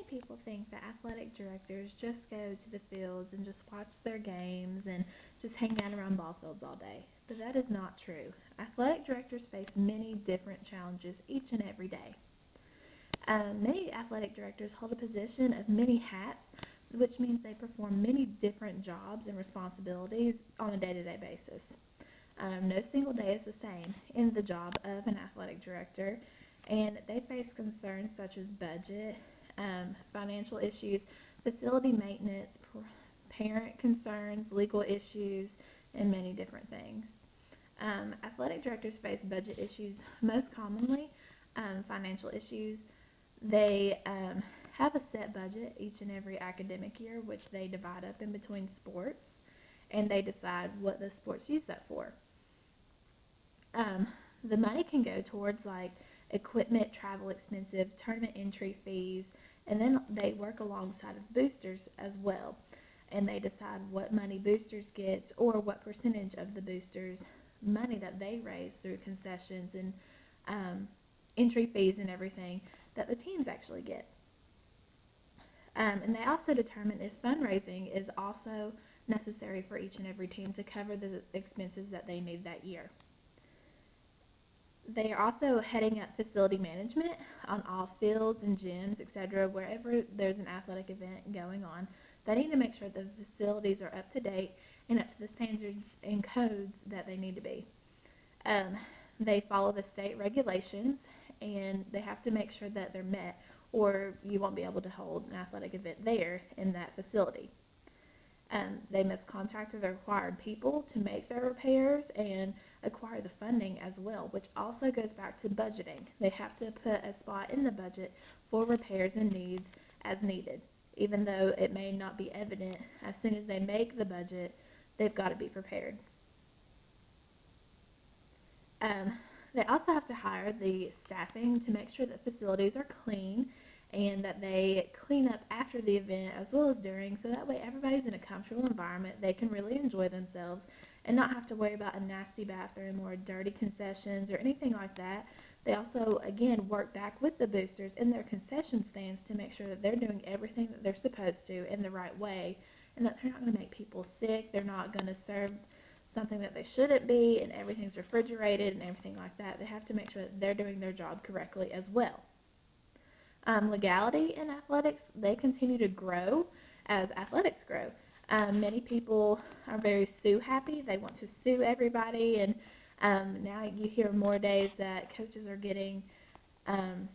people think that athletic directors just go to the fields and just watch their games and just hang out around ball fields all day. But that is not true. Athletic directors face many different challenges each and every day. Many athletic directors hold a position of many hats, which means they perform many different jobs and responsibilities on a day-to-day basis. No single day is the same in the job of an athletic director, and they face concerns such as budget, financial issues, facility maintenance, parent concerns, legal issues, and many different things. Athletic directors face budget issues most commonly, financial issues. They have a set budget each and every academic year, which they divide up in between sports, and they decide what the sports use that for. Um, the money can go towards like equipment, travel expensive, tournament entry fees, and then they work alongside of boosters as well. And they decide what money boosters get or what percentage of the boosters money that they raise through concessions and um, entry fees and everything that the teams actually get. And they also determine if fundraising is also necessary for each and every team to cover the expenses that they need that year. They are also heading up facility management on all fields and gyms, etc. Wherever there's an athletic event going on, they need to make sure the facilities are up to date and up to the standards and codes that they need to be. Um, they follow the state regulations and they have to make sure that they're met, or you won't be able to hold an athletic event there in that facility. They must contact the required people to make their repairs and acquire the funding as well, which also goes back to budgeting. They have to put a spot in the budget for repairs and needs as needed. Even though it may not be evident, as soon as they make the budget, they've got to be prepared. Um, they also have to hire the staffing to make sure that facilities are clean and that they clean up after the event as well as during, so that way everybody's in a comfortable environment. They can really enjoy themselves and not have to worry about a nasty bathroom or dirty concessions or anything like that. They also, again, work back with the boosters in their concession stands to make sure that they're doing everything that they're supposed to in the right way and that they're not going to make people sick. They're not going to serve something that they shouldn't be, and everything's refrigerated and everything like that. They have to make sure that they're doing their job correctly as well. Legality in athletics, they continue to grow as athletics grow. Many people are very sue happy. They want to sue everybody, and now you hear more days that coaches are getting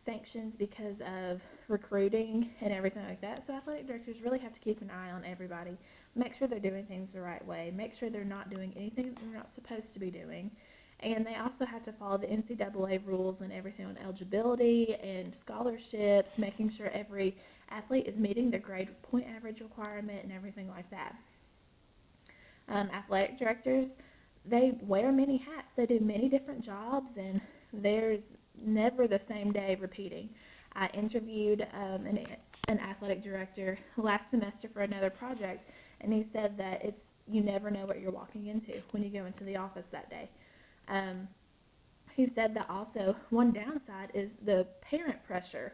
sanctions because of recruiting and everything like that. So athletic directors really have to keep an eye on everybody, make sure they're doing things the right way, make sure they're not doing anything that they're not supposed to be doing. And they also have to follow the NCAA rules and everything on eligibility and scholarships, making sure every athlete is meeting their grade point average requirement and everything like that. Athletic directors, they wear many hats. They do many different jobs, and there's never the same day repeating. I interviewed an athletic director last semester for another project, and he said that you never know what you're walking into when you go into the office that day. Um, he said that also one downside is the parent pressure,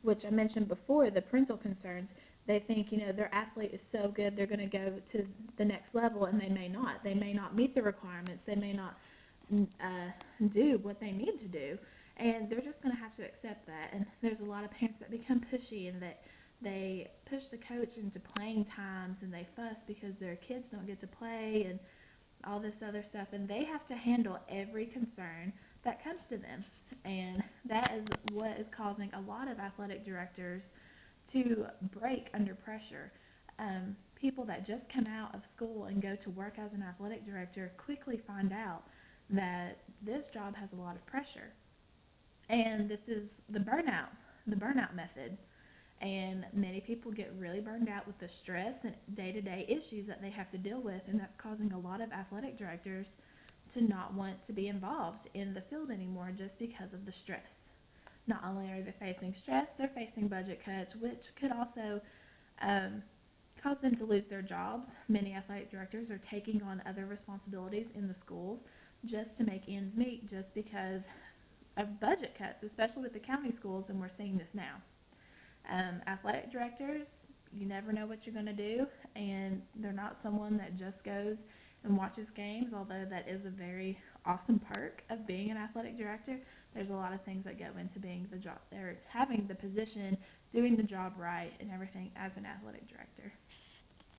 which I mentioned before, the parental concerns. They think, their athlete is so good, they're going to go to the next level, and they may not. They may not meet the requirements. They may not do what they need to do, and they're just going to have to accept that. And there's a lot of parents that become pushy and that they push the coach into playing times, and they fuss because their kids don't get to play and all this other stuff, and they have to handle every concern that comes to them. And that is what is causing a lot of athletic directors to break under pressure. People that just come out of school and go to work as an athletic director quickly find out that this job has a lot of pressure. And this is the burnout method. And many people get really burned out with the stress and day-to-day issues that they have to deal with, and that's causing a lot of athletic directors to not want to be involved in the field anymore just because of the stress. Not only are they facing stress, they're facing budget cuts, which could also um, cause them to lose their jobs. Many athletic directors are taking on other responsibilities in the schools just to make ends meet, just because of budget cuts, especially with the county schools, and we're seeing this now. Athletic directors, you never know what you're going to do, and they're not someone that just goes and watches games, although that is a very awesome perk of being an athletic director. There's a lot of things that go into being the job, or having the position, doing the job right, and everything as an athletic director.